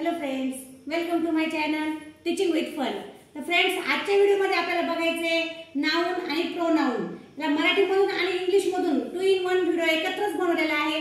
Hello friends, welcome to my channel teaching with fun. तर friends, आजच्या व्हिडिओमध्ये आपल्याला बघायचे नाउन आणि प्रोनाउन। या मराठीमधून आणि इंग्लिशमधून 2 in 1 व्हिडिओ एकत्रच बनवलेला आहे,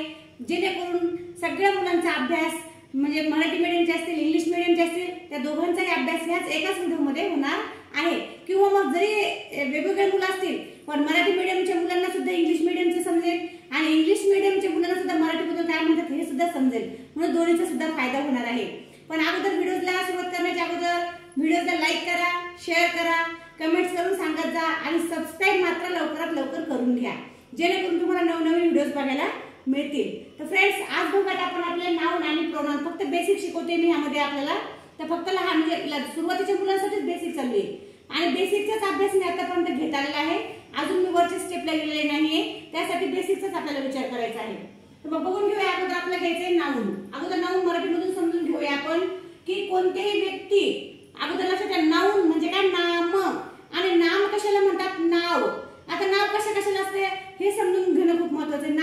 जेणेकरून सगळ्या मुलांचा अभ्यास म्हणजे मराठी मीडियमचे असतील इंग्लिश मीडियमचे असतील त्या दोघांचाही अभ्यास याच एकाच व्हिडिओमध्ये होणार आहे। किंवा मग जरी वेगवेगळे मुलं असतील पण मराठी मीडियमच्या मुलांना सुद्धा इंग्लिश मीडियमचे समजेल आणि इंग्लिश मीडियमच्या मुलांना सुद्धा मराठीमधून काय म्हणतात हे सुद्धा समजेल, म्हणून दोन्हीचा सुद्धा फायदा होणार आहे। पण अगोदर व्हिडिओला सुरुवात करण्याच्या अगोदर व्हिडिओला लाईक करा, शेअर करा, कमेंट्स करून सांगत जा आणि सबस्क्राइब मात्र लवकरात लवकर करून घ्या, जेणेकरून तुम्हाला नवनवीन व्हिडिओज बघायला मिळतील। तर फ्रेंड्स, आज बघूयात आपण आपले नाउन आणि प्रोनाउन। फक्त बेसिक शिकवते मी यामध्ये आपल्याला, तर फक्त लहान म्हणजे सुरुवातीच्या मुलांसाठीच बेसिक चालू आहे आणि बेसिकचाच अभ्यास मी आतापर्यंत घेत आलेला आहे। अजून मी वरच्या स्टेपला गेलेले नाहीये, त्यासाठी बेसिकचाच आपल्याला विचार करायचा आहे। तर मग बघून घेऊया अगोदर आपल्याला घ्यायचे नाउन। अगोदर नाउन मराठीमधून समजून घेऊया आपण की कोणतेही व्यक्ती। अगोदर लक्षात घ्या, नाउन म्हणजे काय? नाम। आणि नाम कशाला म्हणतात? नाव। आता नाव कशाला असते हे समजून घेणं खूप महत्त्वाचं आहे।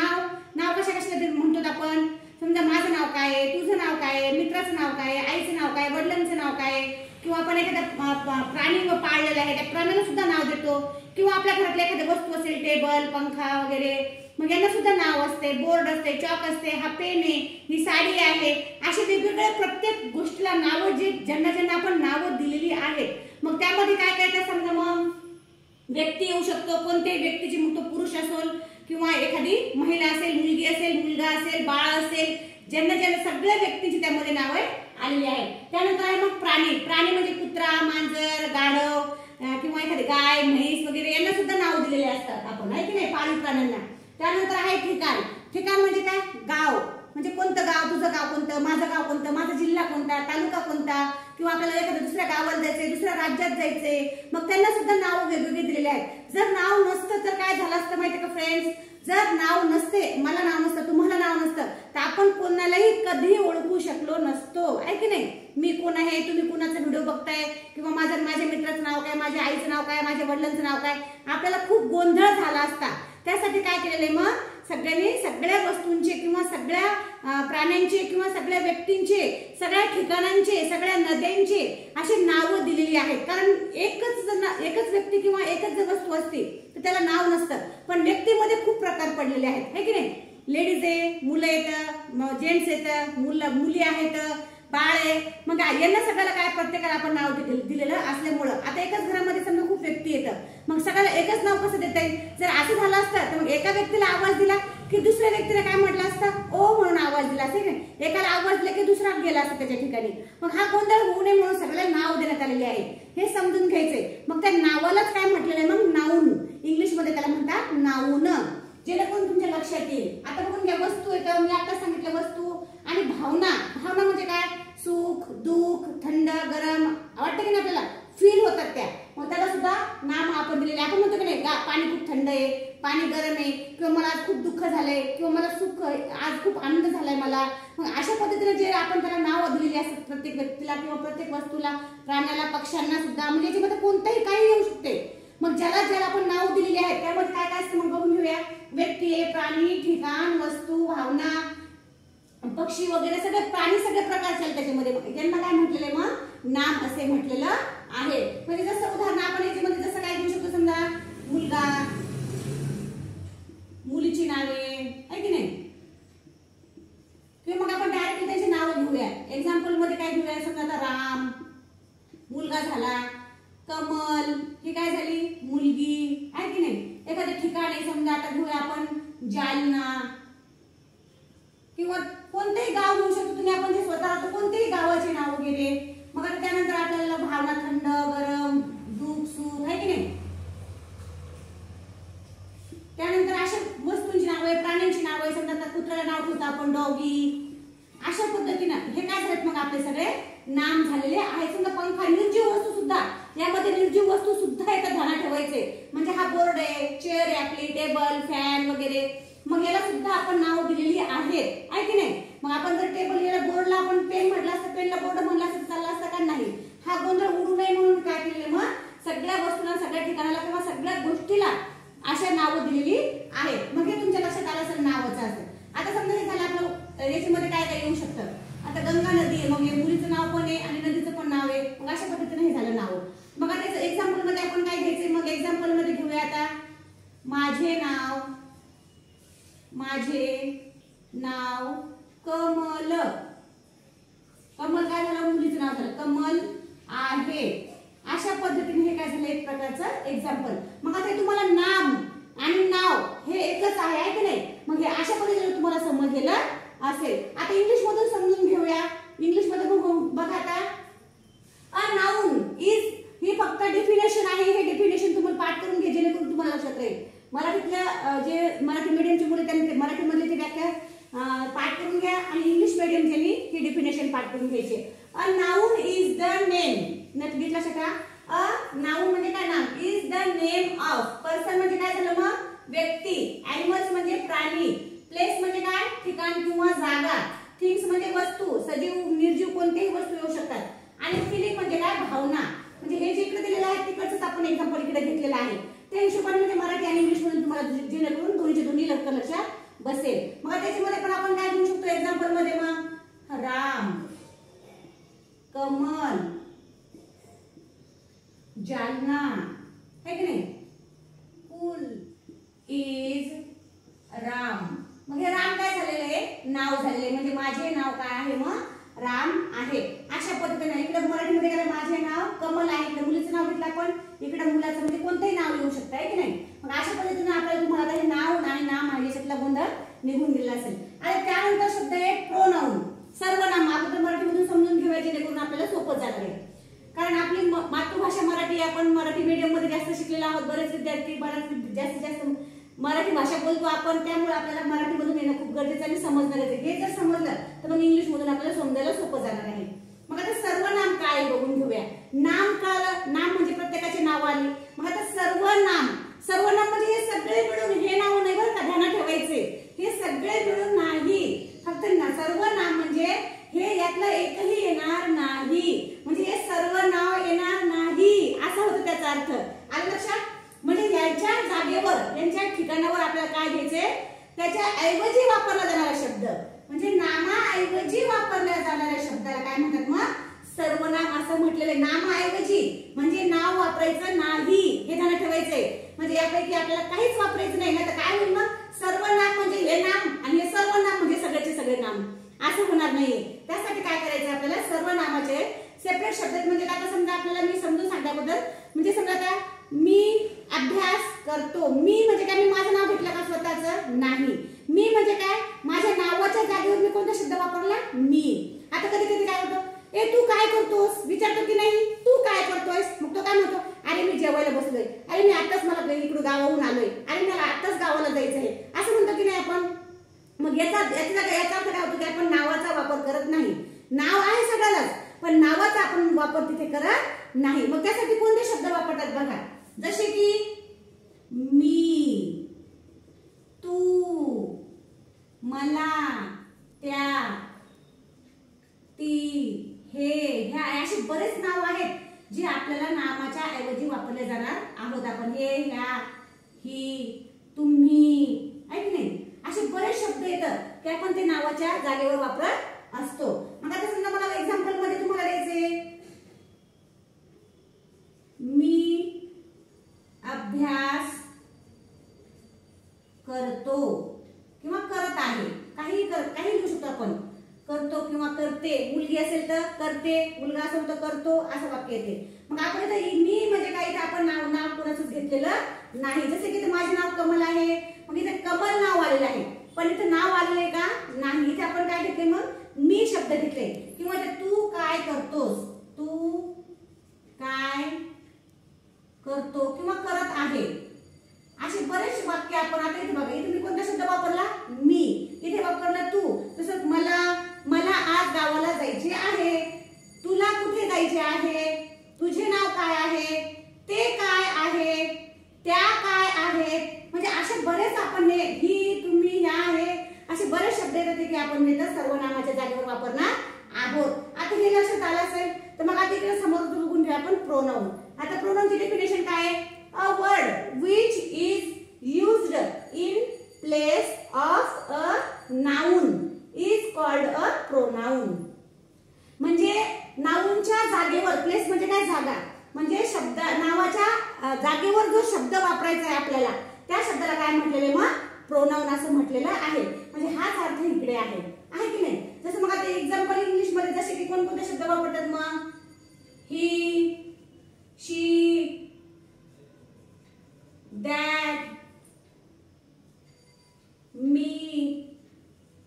नाव कशाला म्हणतो आपण? समजा माझं नाव काय आहे, तुझं नाव काय आहे, मित्राचं नाव काय आहे, आईचं नाव काय, वडिलांचं नाव काय आहे, किंवा आपण एखादा प्राणी पाळलेला आहे त्या प्राण्याला सुद्धा नाव देतो, किंवा आपल्या घरातल्या एखादी वस्तू असेल टेबल, पंखा वगैरे, मग यांना सुद्धा नाव असते, बोर्ड असते, चॉक असते, हा पेन आहे, ही साडी आहे, असे वेगवेगळे प्रत्येक गोष्टीला नावं जे ज्यांना आपण नावं दिलेली आहेत। मग त्यामध्ये काय काय तर समजा मग व्यक्ती येऊ शकतो, कोणत्याही व्यक्तीची, मग तो पुरुष असेल किंवा एखादी महिला असेल, मुलगी असेल, मुलगा असेल, बाळ असेल, ज्यांना सगळ्या व्यक्तींची त्यामध्ये नावे आलेली आहेत। त्यानंतर आहे मग प्राणी म्हणजे कुत्रा, मांजर, गाढव किंवा एखादी गाय, म्हैस वगैरे यांना सुद्धा नाव दिलेले असतात आपण, आहे की नाही, पाळीव प्राण्यांना। त्यानंतर आहे ठिकाण म्हणजे काय? गाव म्हणजे कोणतं गाव, तुझं गाव कोणतं, माझं गाव कोणतं, माझा जिल्हा कोणता, तालुका कोणता, किंवा आपल्याला एखाद्या दुसऱ्या गावाला जायचंय, दुसऱ्या राज्यात जायचंय, मग त्यांना सुद्धा नाव वेगवेगळे दिलेले आहेत। जर नाव नसतं तर काय झालं असतं माहितीये का फ्रेंड्स? जर नाव नसते, मला नाव नसतं, तुम्हाला नाव नसतं, तर आपण कोणालाही कधीही ओळखू शकलो नसतो, आहे की नाही? मी कोण आहे, तुम्ही कोणाचा व्हिडिओ बघताय, किंवा माझ्या मित्राचं नाव काय, माझ्या आईचं नाव काय, माझ्या वडिलांचं नाव काय, आपल्याला खूप गोंधळ झाला असता। त्यासाठी काय केलेलं आहे मग? सगळ्यांनी सगळ्या वस्तूंचे किंवा सगळ्या प्राण्यांचे किंवा सगळ्या व्यक्तींचे, सगळ्या ठिकाणांचे, सगळ्या नद्यांचे अशी नावं दिलेली आहेत। कारण एकच व्यक्ती किंवा एकच जर वस्तू असते तर त्याला नाव नसतं, पण व्यक्तीमध्ये खूप प्रकार पडलेले आहेत, है की नाही? लेडीज आहे, मुलं येतं, जेंट्स येतं, मुली आहेत, बाळ आहे, मग यांना सगळ्याला काय प्रत्येकाला आपण नाव दिलेलं असल्यामुळं आता एकाच घरामध्ये समजा खूप व्यक्ती येतं, मग सगळ्याला एकच नाव कसं देता येईल? जर असं झालं असतं तर मग एका व्यक्तीला आवाज दिला की दुसऱ्या व्यक्तीला काय म्हटलं असतं? ओ म्हणून आवाज दिला असेल ना, एकाला आवाज दिला की दुसरा गेला असता त्याच्या ठिकाणी। मग हा गोंधळ होऊ नये म्हणून सगळ्याला नाव देण्यात आलेले आहे, हे समजून घ्यायचंय। मग त्या नावालाच काय म्हटलेलं आहे मग? नाउन। इंग्लिश मध्ये त्याला म्हणतात नाउन, जेणेकरून तुमच्या लक्षात येईल। आता बघून घ्या, वस्तू येतं, मी आता सांगितलं वस्तू आणि भावना म्हणजे काय? सुख, दुःख, थंड, गरम वाटतं की नाही आपल्याला, फील होतात त्या, मग त्याला सुद्धा नाम आपण दिलेले। आपण म्हणतो की नाही, पाणी खूप थंड आहे, पाणी गरम आहे, किंवा मला आज खूप दुःख झालंय, किंवा मला सुख, आज खूप आनंद झालाय मला। मग अशा पद्धतीने जे आपण त्याला नाव दिलेली असतात प्रत्येक व्यक्तीला किंवा प्रत्येक वस्तूला, प्राण्याला, पक्ष्यांना सुद्धा, म्हणजे याच्यामध्ये कोणतंही काही येऊ शकते। मग ज्याला आपण नाव दिलेली आहे त्यामध्ये काय काय असतं मग बघून घेऊया। व्यक्ती आहे, प्राणी, ठिकाण, वस्तू, भावना, पक्षी वगैरे सगळे प्राणी, सगळे प्रकारचे त्याच्यामध्ये, यांना काय म्हटलेलं आहे मग? नाम असे म्हटलेलं आहे। म्हणजे जसं उदाहरण आपण याच्यामध्ये जसं काय घेऊ शकतो, समजा मुलगा, मुलीची नावे, आहे की नाही, किंवा मग आपण डायरेक्टली त्याची नावं घेऊया। एक्झाम्पल मध्ये काय घेऊया, समजा आता राम मुलगा झाला, कमल ही काय झाली? मुलगी, आहे की नाही? एखाद्या ठिकाणी समजा आता घेऊया आपण जालना, किंवा कोणतेही गाव घेऊ शकतो तुम्ही, आपण जे स्वतः राहतो कोणतेही गावाचे नाव वगैरे। मग आता त्यानंतर आपल्याला भावना, थंड, गरम, दुःख, सुख, आहे की नाही? त्यानंतर अशा वस्तूंची नावे, प्राण्यांची नावे, समजा आता कुत्र्याला नाव ठेवतो आपण डॉगी, अशा पद्धतीनं हे काय झालेत मग आपले सगळे नाम झालेले आहे। समजा पंखा, निर्जीव वस्तू सुद्धा, यामध्ये निर्जीव वस्तू सुद्धा एका ध्यानात ठेवायचे, म्हणजे हा बोर्ड आहे, चेअर आहे आपली, टेबल, फॅन वगैरे, मग याला सुद्धा आपण नाव दिलेली आहेत, आहे की नाही? मग आपण जर टेबल याला बोर्डला आपण पेन म्हटलं असतं, पेनला बोर्ड म्हणलं असतं, चाललं असतं का? नाही। हा गोंधळ उडू नये म्हणून काय केलेलं मग? सगळ्या वस्तूला, सगळ्या ठिकाणाला किंवा सगळ्या गोष्टीला अशा नावं दिलेली आहेत। मग हे तुमच्या लक्षात आलं असेल नावाचं असतं। आता समजा हे झालं आपलं, याच्यामध्ये काय काय येऊ शकतं? आता गंगा नदी, मग आहे, मुलीचं नाव पण आहे आणि नदीचं पण नाव आहे. मग अशा पद्धतीने हे झालं नाव. मग आता त्याचं एक्झाम्पल मध्ये आपण काय घ्यायचंय? मग एक्झाम्पल मध्ये घेऊया आता. माझे नाव कमल. कमल काय झालं? मुलीचं नाव झालं. कमल आहे. अशा पद्धतीने हे काय झालं? एक प्रकारचं एक्झाम्पल. मग आता तुम्हाला नाम आणि नाव हे एकच आहे की नाही? मग हे अशा पद्धतीने तुम्हाला समजलेलं असेल. आता इंग्लिश मधून समजून घेऊया. इंग्लिश मध्ये बघा आता. अ नाउन इज, ही फक्त डेफिनेशन आहे. हे डेफिनेशन तुम्हाला पाठ करून घ्या जेणेकरून तुम्हाला लक्षात राहील. मराठीतल्या जे मराठी मीडियमची मुले त्यांनी मराठी मधली ती व्याख्या पाठ करून घ्या आणि इंग्लिश मीडियम त्यांनी ही डेफिनेशन पाठ करून घ्यायचे. A noun is the name. नक्की लक्षात ठेवा. अ नाउन म्हणजे काय? नाम. Is the name of. Person म्हणजे काय झालं? मग व्यक्ती. एनिमल्स म्हणजे प्राणी. प्लेस म्हणजे काय? ठिकाण किंवा जागा. थिंग्स म्हणजे वस्तू. सजीव निर्जीव कोणतेही वस्तू येऊ शकतात. आणि फिलिंग म्हणजे काय? भावना. म्हणजे हे जे इकडे दिलेलं आहे तिकडच आपण एक्झाम्पल इकडे घेतलेलं आहे. त्या हिशोबाने म्हणजे मराठी आणि इंग्लिश मधून तुम्हाला जेणेकरून दोन्ही लक्षात बसेल. मग त्याच्यामध्ये पण आपण काय घेऊ शकतो एक्झाम्पल मध्ये? मग राम, कमल, जालना, है की नाही? फुल इज राम. मग हे राम काय झालेलं आहे? नाव झालेले. म्हणजे माझे नाव काय आहे? मग राम आहे. अशा पद्धतीने इकडे मराठीमध्ये काय? माझे नाव कमल आहे. इकडे मुलीचं नाव घेतलं आपण. इकडे मुलाचं म्हणजे कोणतंही नाव येऊ शकतं आहे की नाही? मग अशा पद्धतीने आपल्याला तुम्हाला हे नाव आणि नाम आहे याच्यातला गोंधळ निघून गेला असेल. आणि त्यानंतर शब्द आहे प्रोनाउन. सर्वनाम. आपण मराठीमधून समजून घेऊया जेणेकरून आपल्याला सोपं जाणार आहे. कारण आपली मातृभाषा मराठी. आपण मराठी मीडियम मध्ये जास्त शिकलेलो आहोत. बरेच विद्यार्थी जास्तीत जास्त मराठी भाषा बोलतो आपण. त्यामुळे आपल्याला मराठीमधून येणं खूप गरजेचं आणि समजणं गरजेचं. हे जर समजलं तर मग इंग्लिश मधून आपल्याला समजायला सोपं जाणार आहे. मग आता सर्वनाम काय बघून घेऊया. नाम कळलं. नाम म्हणजे प्रत्येकाचे नाव आली. मग आता सर्वनाम. सर्वनाम म्हणजे हे सगळे मिळून. हे नाव नाही बरं का? ध्यानात ठेवायचे. हे सगळे मिळून नाही. फक्त सर्वनाम म्हणजे हे यातलं एकही येणार नाही. म्हणजे हे सर्व नाव येणार नाही असा होतो त्याचा अर्थ. आलं लक्षात? म्हणजे यांच्या जागेवर, यांच्या ठिकाणावर आपल्याला काय घ्यायचे? त्याच्या ऐवजी वापरला जाणारा शब्द. म्हणजे नामाऐवजी वापरल्या जाणाऱ्या शब्दाला काय म्हणतात? मग सर्वनाम असं म्हटलेलं. नामाऐवजी म्हणजे नाव वापरायचं नाही. हे ध्यानात ठेवायचंय. म्हणजे यापैकी आपल्याला काहीच वापरायचं नाही. तर काय होईल मग? सर्वनाम म्हणजे हे नाम आणि हे सर्वनाम म्हणजे सगळ्याचे सगळे नाम. असं होणार नाहीये. त्यासाठी काय करायचं आपल्याला? सर्वनामाचे सेपरेट शब्द. म्हणजे आता समजा आपल्याला मी समजून सांगण्याबद्दल, म्हणजे समजा आता मी अभ्यास करतो. मी म्हणजे काय? मी माझं नाव घेतलं का स्वतःचं? नाही. मी म्हणजे काय? माझ्या नावाच्या जागेवर मी कोणता शब्द वापरला? मी. आता कधी कधी काय होतं? ए तू काय करतोस? विचारतो की नाही? तू काय करतोयस? मग तो काय म्हणतो? अरे मी जेवायला बसलोय. अरे मी आताच मला इकडे गावाहून आलोय. अरे मला आताच गावाला जायचं आहे. असं म्हणतो की नाही आपण? मग याचा अर्थ काय होतो? की आपण नावाचा वापर करत नाही. नाव आहे सगळ्यालाच, पण नावाचा आपण वापर तिथे करत नाही. मग त्यासाठी कोणते शब्द वापरतात बघा. जसे की मी, तू, मला, त्या, ती, हे, ह्या असे बरेच नाव आहेत जे आपल्याला नामाच्या ऐवजी वापरले जाणार आहोत आपण. हे, ह्या, ही, तुम्ही, आहे की नाही? असे बरेच शब्द येतात की आपण ते नावाच्या जागेवर वापरत असतो. मग आता समजा मला एक्झाम्पल मध्ये तुम्हाला द्यायचे. मी अभ्यास करतो किंवा करत आहे. काही लिहू शकतो आपण. करतो किंवा करते. मुलगी असेल तर करते, मुलगा असेल तर करतो, असं वाक्य येते. मग आपण इथे मी म्हणजे काय? इथे आपण नाव कोणाचंच घेतलेलं नाही. जसे की माझे नाव कमल आहे. मग इथे कमल नाव आलेलं आहे, पण इथे नाव आलेलं आहे का? नाही. इथे आपण काय घेतले? मग मी शब्द घेतले. किंवा तू काय करतोस? तू काय करतो किंवा करत आहे. असे बरेच वाक्य आपण. आता इथे बघा, इथे मी कोणता शब्द वापरला? मी. इथे वापरला तू. तसंच मला आज गावाला जायचे आहे. तुला कुठे जायचे आहे? तुझे नाव काय आहे? ते काय आहे? त्या काय आहेत? म्हणजे असे बरेच आपण ही, तुम्ही, ह्या, हे असे बरेच शब्द येतात की आपण सर्वनामाच्या जागेवर वापरणार आहोत. आता हे लक्षात आलं असेल तर मग आता इकडे समोर बघून घेऊ आपण प्रोनाउन. आता प्रोनाउनची डेफिनेशन काय आहे? A word which is used in place of a noun is called a pronoun. म्हणजे नाऊनच्या जागेवर, प्लेस म्हणजे काय जागा, म्हणजे शब्द नावाच्या जागेवर जो शब्द वापरायचा आहे आपल्याला त्या शब्दाला काय म्हटलेले मग प्रोनाउन असं म्हटलेलं आहे. म्हणजे हाच अर्थ इकडे आहे की नाही. जसं मग आता एक्झाम्पल इंग्लिश मध्ये जसे की कोणकोणते शब्द वापरतात मग he, she, that, me,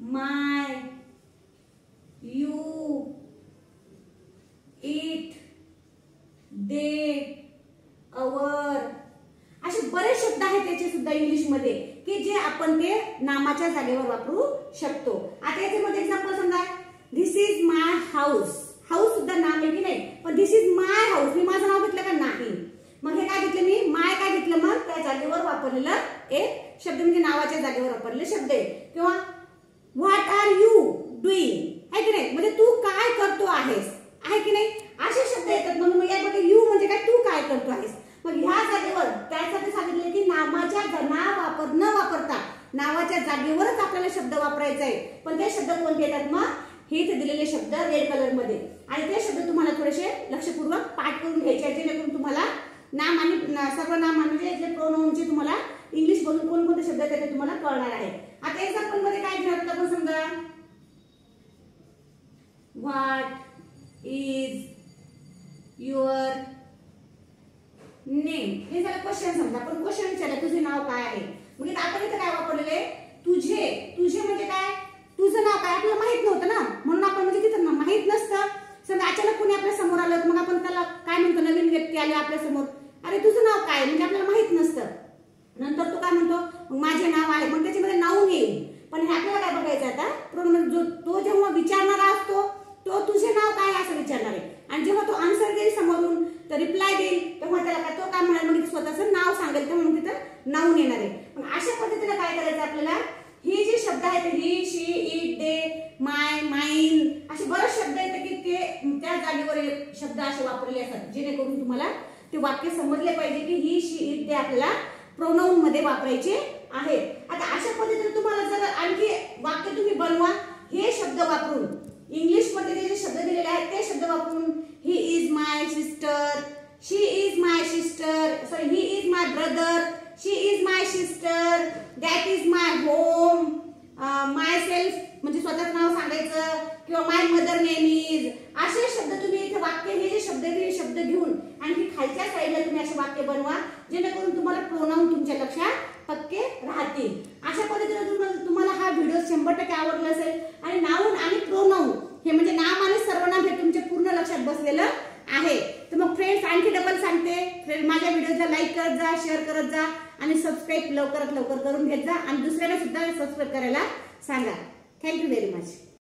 my, you, it, they, our, असे बरेच शब्द आहेत त्याचे सुद्धा इंग्लिश मध्ये की जे आपण ते नामाच्या जागेवर वापरू शकतो. आता याच्यामध्ये एक्झाम्पल समजा this is my house. House सुद्धा नाम आहे की नाही, पण धिस इज माय हाऊस, मी माझं नाव घेतलं का नाही. मग हे काय घेतलं मी, माय काय घेतलं, मग त्या जागेवर वापरलेलं एक शब्द म्हणजे नावाच्या जागेवर वापरलेले शब्द आहे. किंवा व्हॉट आर यू डुईंग आहे की नाही, म्हणजे तू काय करतो आहेस आहे की नाही, असे शब्द येतात. म्हणून यामध्ये यू म्हणजे काय, तू काय करतो आहेस. मग ह्या जागेवर त्यासाठी सांगितले की नामाच्या न वापरता नावाच्या जागेवरच आपल्याला शब्द वापरायचा आहे. पण ते शब्द कोणते येतात मग हे इथे दिलेले शब्द रेड कलर मध्ये, आणि ते शब्द तुम्हाला थोडेसे लक्षपूर्वक पाठ करून घ्यायचे जेणेकरून तुम्हाला नाम आणि सर्वनाम म्हणजे जे प्रोनाउनचे तुम्हाला इंग्लिश मधून कोणकोणते शब्द आहेत ते तुम्हाला कळणार आहे. आता एक्झाम्पल मध्ये काय घेणार होतं आपण समजा व्हॉट इज युअर नेम, हे झालं क्वेश्चन. समजा आपण क्वेश्चन विचारलं तुझे नाव काय आहे. मग आपण इथे काय वापरलेले तुझे. तुझे म्हणजे काय, तुझं नाव काय आपल्याला माहित नव्हतं ना, म्हणून आपण म्हणजे तिथं माहित नसतं. समजा अचानक कोणी आपल्या समोर आलं मग आपण त्याला काय म्हणतो, नवीन व्यक्ती आले आपल्या समोर, अरे तुझं नाव काय, म्हणजे आपल्याला माहित नसतं. नंतर तो काय म्हणतो माझे नाव आहे, मग त्याच्यामध्ये नाऊन येईल. पण हे आपल्याला काय बघायचं आता प्रोनाउन, जो तो जेव्हा विचारणारा असतो तो तुझे नाव काय असं विचारणार आहे, आणि जेव्हा तो आन्सर देईल समोरून तर रिप्लाय देईल तेव्हा त्याला तो काय म्हणाल मग स्वतःचं नाव सांगेल तेव्हा मग तिथं नाऊन येणार आहे. मग अशा पद्धतीने काय करायचं आपल्याला, हे जे शब्द आहेत ही, शी, इट, दे, माय, माइन असे बरेच शब्द आहेत की ते त्या जागेवर शब्द असे वापरले असतात जेणेकरून तुम्हाला ते वाक्य समजले पाहिजे की ही, शी, इट, दे आपल्याला प्रोनाउन मध्ये वापरायचे आहे. आता अशा पद्धतीने तुम्हाला जर आणखी वाक्य तुम्ही बनवा हे शब्द वापरून, इंग्लिश मध्ये जे शब्द दिलेले आहेत ते शब्द वापरून, he is my sister, she is my sister, sorry he is my brother, she is my sister, that is my home, my self म्हणजे स्वतःच नाव सांगायचं, किंवा माय मदर नेम इज, असे शब्द तुम्ही इथे वाक्य हे जे शब्द हे शब्द घेऊन आणखी खालच्या साईडला तुम्ही असे वाक्य बनवा जेणेकरून तुम्हाला प्रोनाउन तुमच्या लक्षात पक्के राहतील. अशा पद्धतीने तुम्हाला हा व्हिडिओ 100% आवडला असेल. आणि नाऊन आणि प्रोनाउन हे म्हणजे नाम आणि सर्वनाम हे तुमच्या पूर्ण लक्षात बसलेलं आहे. तर मग फ्रेंड्स आणखी डबल सांगते, माझ्या व्हिडिओला लाईक करत जा, शेअर करत जा आणि सबस्क्राईब लवकरात लवकर करून घेत जा आणि दुसऱ्याला सुद्धा सबस्क्राईब करायला सांगा. Thank you very much.